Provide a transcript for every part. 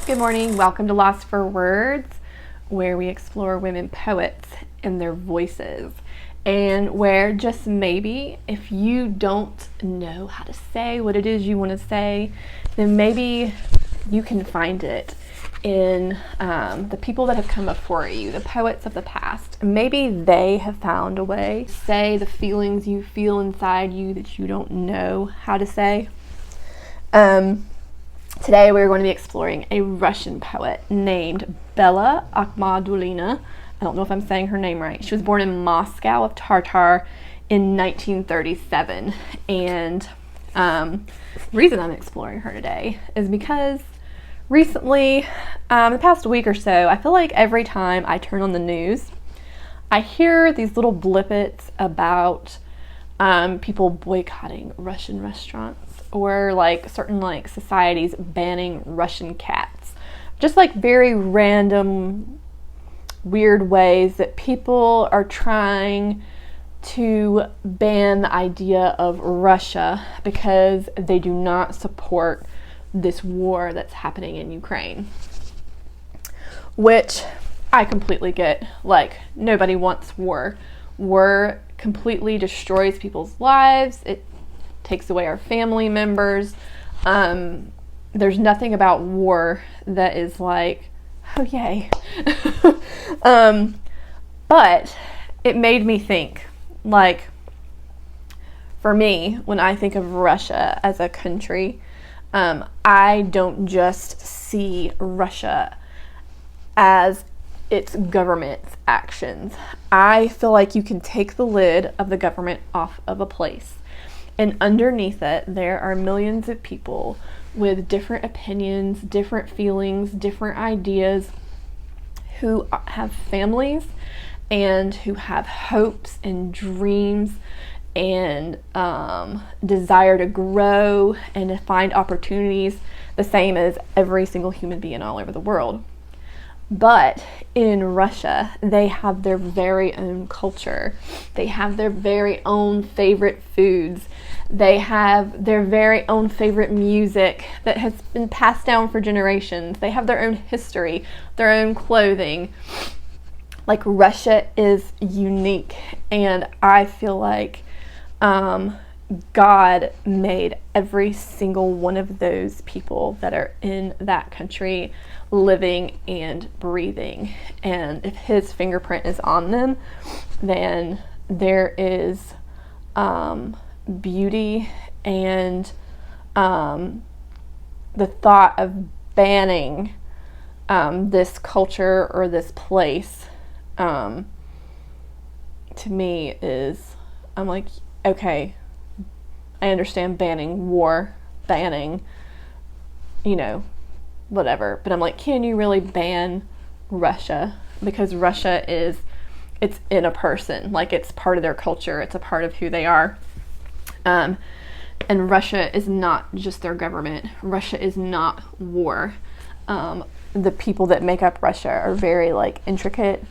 Good morning, welcome to Lost for Words, where we explore women poets and their voices, and where just maybe if you don't know how to say what it is you want to say, then maybe you can find it in the people that have come before you, the poets of the past. Maybe they have found a way to say the feelings you feel inside you that you don't know how to say. Today we're going to be exploring a Russian poet named Bella Akhmadulina. I don't know if I'm saying her name right. She was born in Moscow of Tartar in 1937. And the reason I'm exploring her today is because recently, the past week or so, I feel like every time I turn on the news, I hear these little blippets about people boycotting Russian restaurants, or like certain like societies banning Russian cats. Just like very random, weird ways that people are trying to ban the idea of Russia because they do not support this war that's happening in Ukraine. Which I completely get. Like, nobody wants war. War completely destroys people's lives. It takes away our family members. There's nothing about war that is like, oh yay. But it made me think, like, for me, when I think of Russia as a country, I don't just see Russia as its government's actions. I feel like you can take the lid of the government off of a place, and underneath it, there are millions of people with different opinions, different feelings, different ideas, who have families and who have hopes and dreams and desire to grow and to find opportunities, the same as every single human being all over the world. But in Russia, they have their very own culture. They have their very own favorite foods. They have their very own favorite music that has been passed down for generations. They have their own history, their own clothing. Like, Russia is unique, and I feel like God made every single one of those people that are in that country living and breathing. And if his fingerprint is on them, then there is beauty, and the thought of banning this culture or this place, to me is, I'm like, okay, I understand banning war, banning, whatever. But I'm like, can you really ban Russia? Because Russia it's in a person. Like, it's part of their culture. It's a part of who they are. And Russia is not just their government. Russia is not war. The people that make up Russia are very, like, intricate,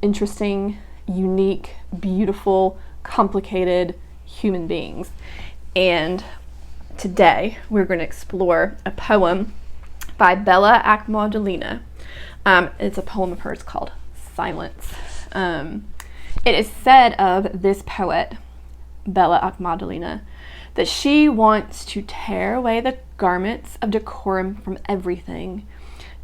interesting, unique, beautiful, complicated human beings. And today we're going to explore a poem by Bella Akhmadulina. It's a poem of hers called Silence. It is said of this poet, Bella Akhmadulina, that she wants to tear away the garments of decorum from everything,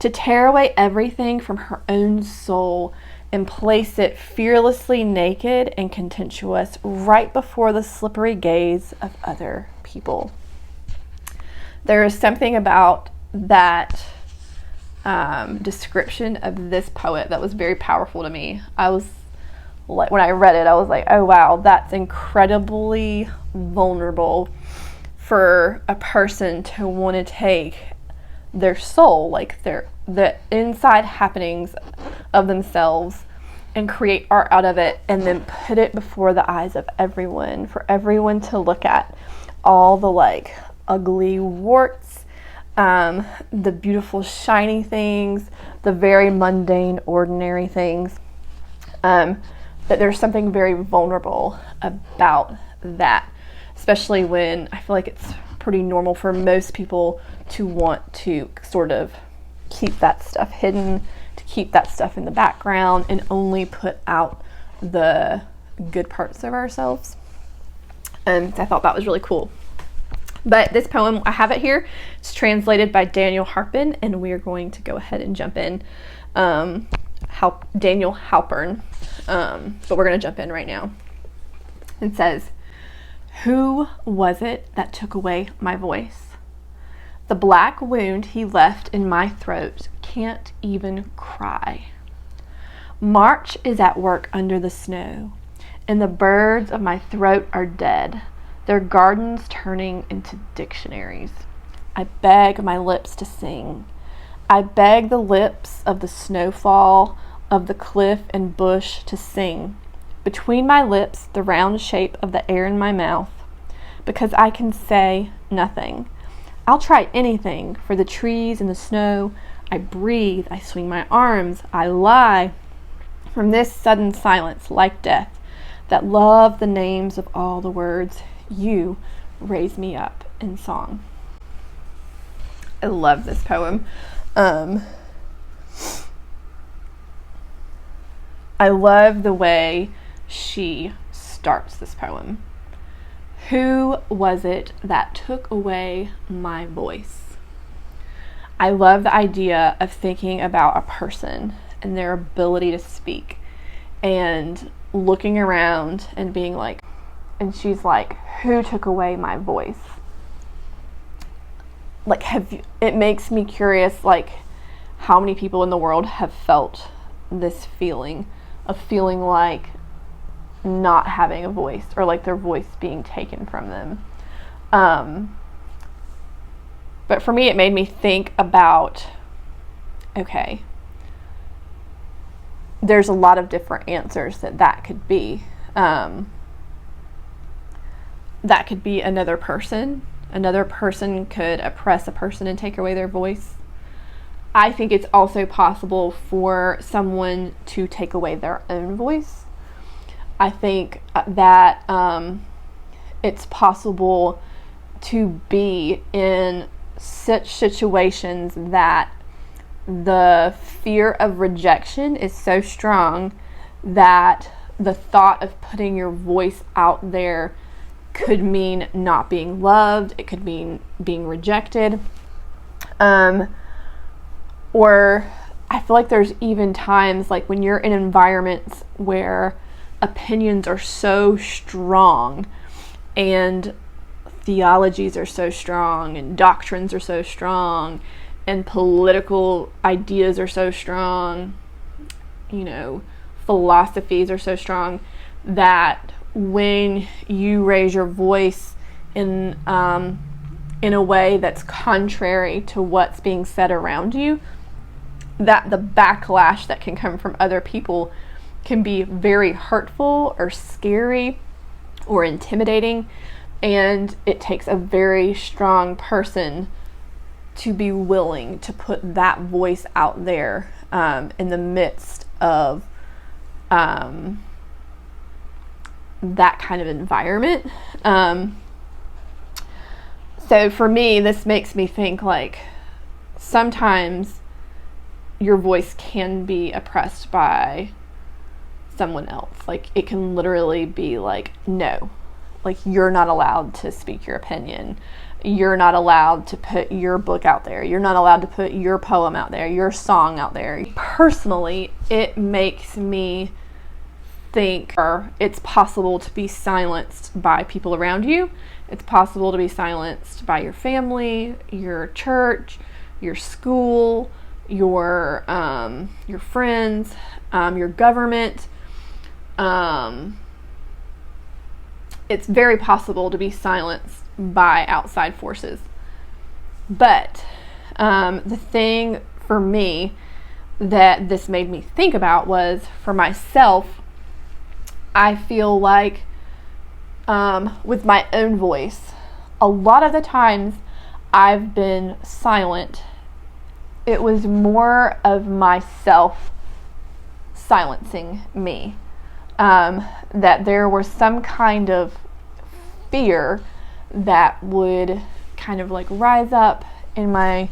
to tear away everything from her own soul and place it fearlessly naked and contemptuous right before the slippery gaze of other people. There is something about that description of this poet that was very powerful to me. I was like, when I read it, I was like, oh wow, that's incredibly vulnerable for a person to want to take their soul, like the inside happenings of themselves, and create art out of it, and then put it before the eyes of everyone, for everyone to look at. All the like ugly warts, the beautiful shiny things, the very mundane ordinary things. That there's something very vulnerable about that, especially when I feel like it's pretty normal for most people to want to sort of keep that stuff hidden, to keep that stuff in the background, and only put out the good parts of ourselves. And I thought that was really cool. But this poem, I have it here. It's translated by Daniel Halpern, and we are going to go ahead and jump in. Daniel Halpern, but we're going to jump in right now. It says, "Who was it that took away my voice? The black wound he left in my throat can't even cry. March is at work under the snow, and the birds of my throat are dead, their gardens turning into dictionaries. I beg my lips to sing. I beg the lips of the snowfall, of the cliff and bush to sing. Between my lips, the round shape of the air in my mouth, because I can say nothing. I'll try anything for the trees and the snow. I breathe, I swing my arms, I lie from this sudden silence like death that love the names of all the words. You raise me up in song." I love this poem. I love the way she starts this poem. Who was it that took away my voice? I love the idea of thinking about a person and their ability to speak and looking around and being like, and she's like, who took away my voice? Like, it makes me curious, like, how many people in the world have felt this feeling of feeling like not having a voice, or like their voice being taken from them. But for me, it made me think about, okay, there's a lot of different answers that could be. That could be another person. Another person could oppress a person and take away their voice. I think it's also possible for someone to take away their own voice. I think that it's possible to be in such situations that the fear of rejection is so strong that the thought of putting your voice out there could mean not being loved. It could mean being rejected. Or I feel like there's even times like when you're in environments where opinions are so strong and theologies are so strong and doctrines are so strong and political ideas are so strong, philosophies are so strong, that when you raise your voice in a way that's contrary to what's being said around you, that the backlash that can come from other people can be very hurtful or scary or intimidating, and it takes a very strong person to be willing to put that voice out there in the midst of that kind of environment. So for me, this makes me think like sometimes your voice can be oppressed by someone else. Like it can literally be like, no, like you're not allowed to speak your opinion. You're not allowed to put your book out there. You're not allowed to put your poem out there, your song out there. Personally, it makes me think it's possible to be silenced by people around you. It's possible to be silenced by your family, your church, your school, your friends, your government. It's very possible to be silenced by outside forces. But the thing for me that this made me think about was, for myself, I feel like with my own voice, a lot of the times I've been silent. It was more of myself silencing me. That there was some kind of fear that would kind of like rise up in my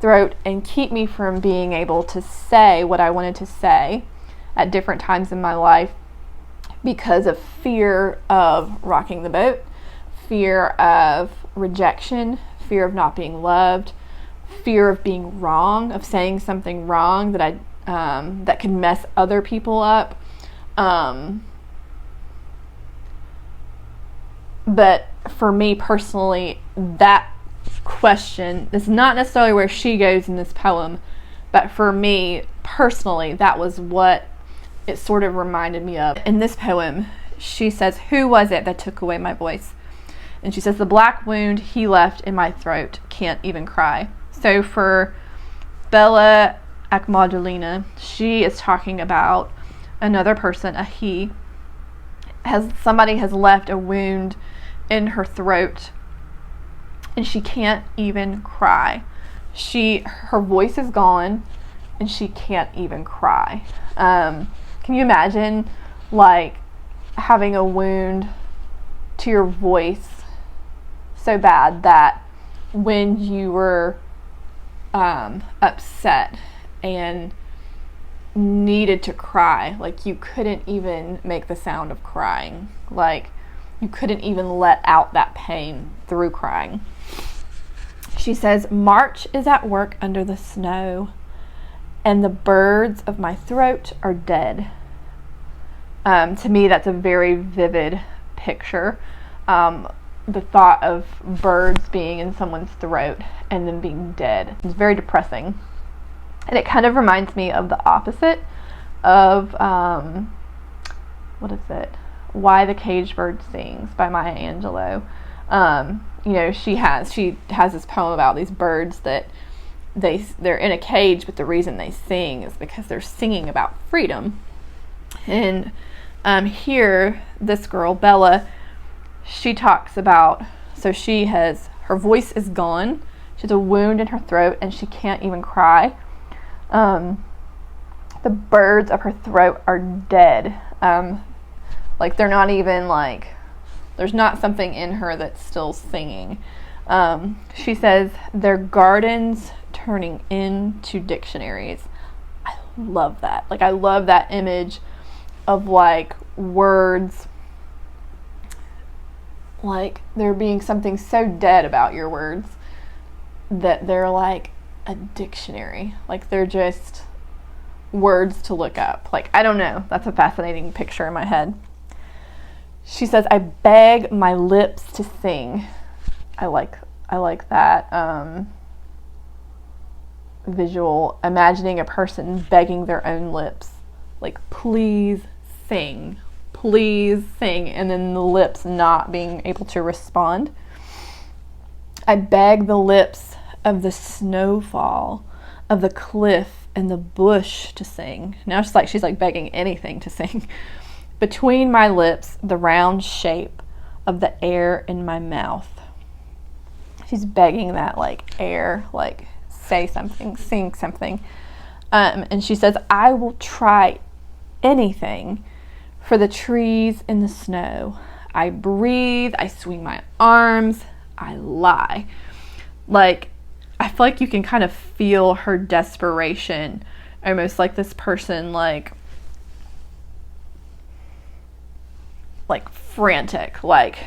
throat and keep me from being able to say what I wanted to say at different times in my life because of fear of rocking the boat, fear of rejection, fear of not being loved, fear of being wrong, of saying something wrong that could mess other people up. But for me personally, that question is not necessarily where she goes in this poem, but for me personally, that was what it sort of reminded me of. In this poem, she says, "Who was it that took away my voice?" And she says, "The black wound he left in my throat, can't even cry." So for Bella Akhmadulina, she is talking about another person, a he. Somebody has left a wound in her throat and she can't even cry. Her voice is gone and she can't even cry. Can you imagine like having a wound to your voice so bad that when you were upset and needed to cry, like you couldn't even make the sound of crying, like you couldn't even let out that pain through crying. She says, "March is at work under the snow, and the birds of my throat are dead." To me, that's a very vivid picture. The thought of birds being in someone's throat and them being dead is very depressing. And it kind of reminds me of the opposite of, what is it? Why the Caged Bird Sings by Maya Angelou. She has this poem about these birds that they're in a cage, but the reason they sing is because they're singing about freedom. And here, this girl, Bella, she talks about, her voice is gone, she has a wound in her throat, and she can't even cry. The birds of her throat are dead. Like they're not even like, there's not something in her that's still singing. She says, "Their gardens turning into dictionaries." I love that. Like I love that image of like words, like there being something so dead about your words that they're like a dictionary. Like they're just words to look up. Like, I don't know. That's a fascinating picture in my head. She says, "I beg my lips to sing." I like that visual, imagining a person begging their own lips, like, please sing, and then the lips not being able to respond. "I beg the lips of the snowfall, of the cliff and the bush to sing." Now she's like begging anything to sing. "Between my lips, the round shape of the air in my mouth." She's begging that like air, like say something, sing something. And she says, "I will try anything for the trees in the snow. I breathe, I swing my arms, I lie." Like, I feel like you can kind of feel her desperation, almost like this person like frantic, like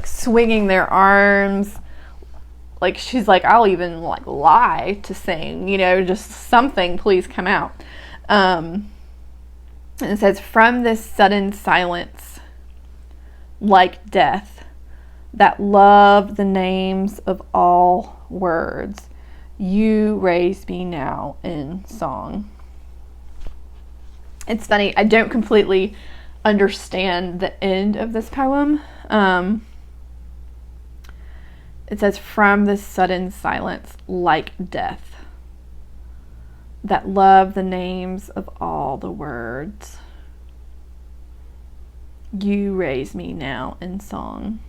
swinging their arms. Like she's like, "I'll even like lie to sing, just something, please come out." And it says, "From this sudden silence, like death, that loved the names of all words, you raise me now in song." It's funny, I don't completely understand the end of this poem. It says, "From this sudden silence, like death, that love the names of all the words, you raise me now in song."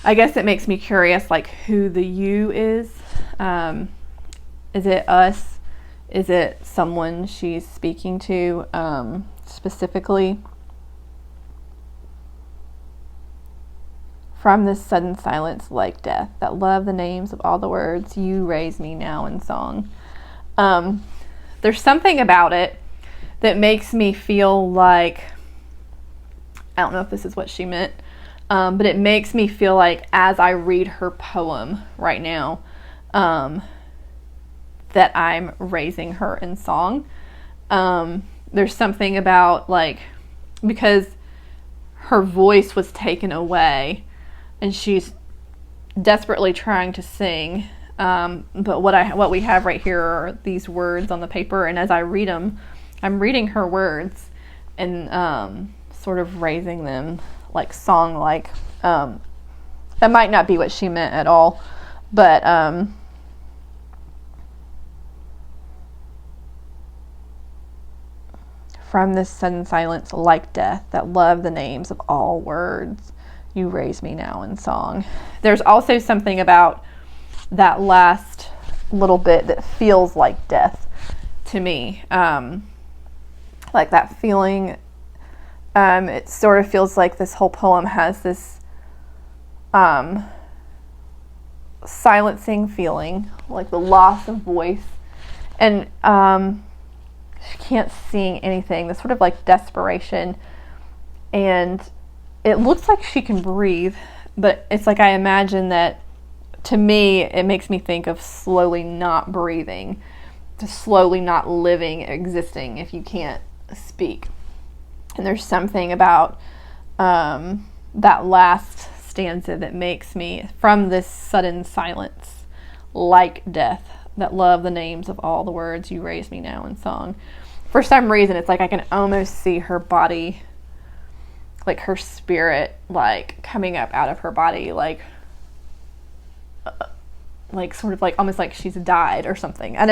I guess it makes me curious, like, who the you is. Is it us? Is it someone she's speaking to specifically? From this sudden silence like death, that love the names of all the words, you raise me now in song. There's something about it that makes me feel like, I don't know if this is what she meant, but it makes me feel like as I read her poem right now, that I'm raising her in song. There's something about, like, because her voice was taken away and she's desperately trying to sing, but what we have right here are these words on the paper, and as I read them, I'm reading her words and sort of raising them like song-like. That might not be what she meant at all, but from this sudden silence like death, that love the names of all words, you raise me now in song. There's also something about that last little bit that feels like death to me. Like that feeling, it sort of feels like this whole poem has this silencing feeling, like the loss of voice, and she can't sing anything, this sort of like desperation, and it looks like she can breathe, but it's like I imagine that, to me, it makes me think of slowly not breathing, to slowly not living, existing if you can't speak. And there's something about that last stanza that makes me, from this sudden silence, like death, that love the names of all the words, you raise me now in song. For some reason, it's like I can almost see her body, like her spirit, like coming up out of her body, like sort of like almost like she's died or something. I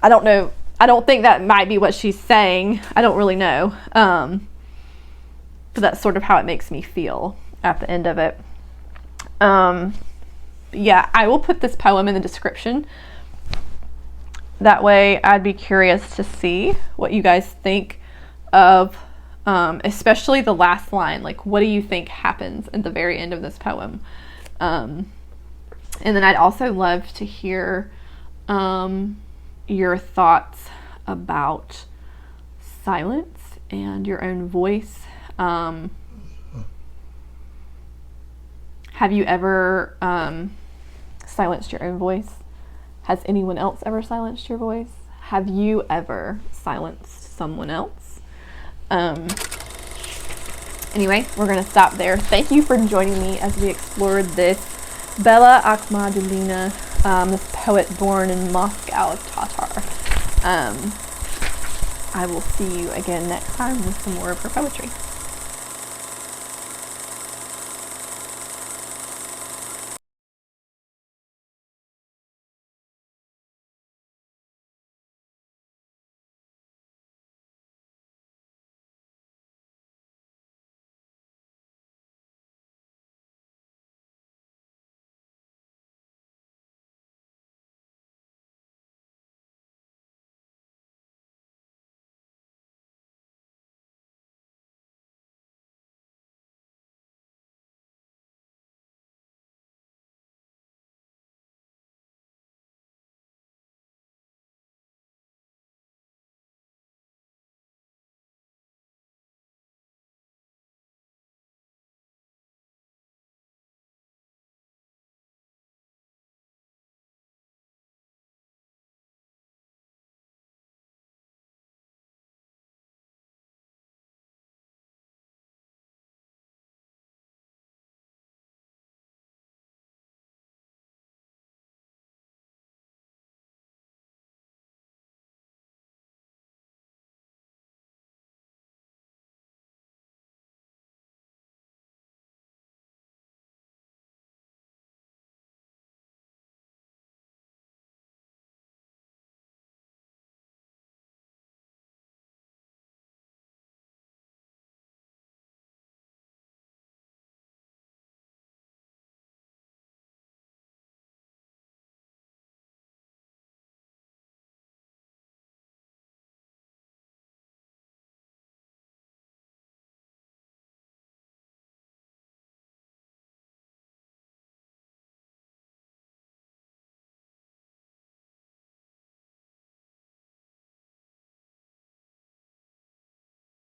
don't know. I don't think that might be what she's saying. I don't really know. But that's sort of how it makes me feel at the end of it. Yeah, I will put this poem in the description. That way I'd be curious to see what you guys think of, especially the last line. Like, what do you think happens at the very end of this poem? And then I'd also love to hear your thoughts about silence and your own voice. Have you ever silenced your own voice? Has anyone else ever silenced your voice? Have you ever silenced someone else? Anyway, we're going to stop there. Thank you for joining me as we explored this Bella Akhmadulina, this poet born in Moscow of Tatar. I will see you again next time with some more of her poetry.